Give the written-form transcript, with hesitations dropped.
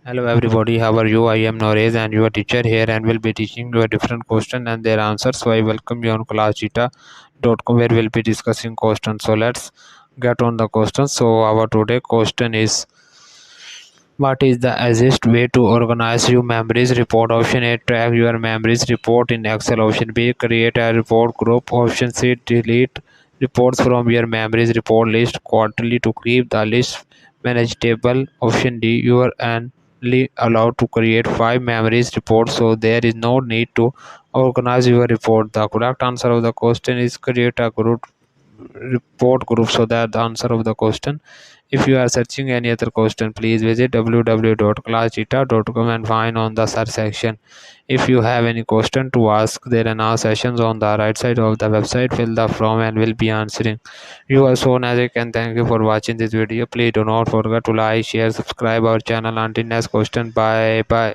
Hello everybody, how are you? I am Norez and your teacher here and will be teaching you a different question and their answers. So I welcome you on classjita.com where we'll be discussing questions. So let's get on the questions. So our today question is, what is the easiest way to organize your memories report? Option A, track your memories report in Excel. Option B, create a report group. Option C, delete reports from your memories report list quarterly to keep the list manageable. Option D, you are only allowed to create 5 memories reports, so there is no need to organize your report. The correct answer of the question is create a group report group. So that the answer of the question. If you are searching any other question, please visit www.classjita.com and find on the search section. If you have any question to ask, there are now sessions on the right side of the website. Fill the form and will be answering you as soon as I can. Thank you for watching this video. Please do not forget to like, share, subscribe our channel. Until next question, bye bye.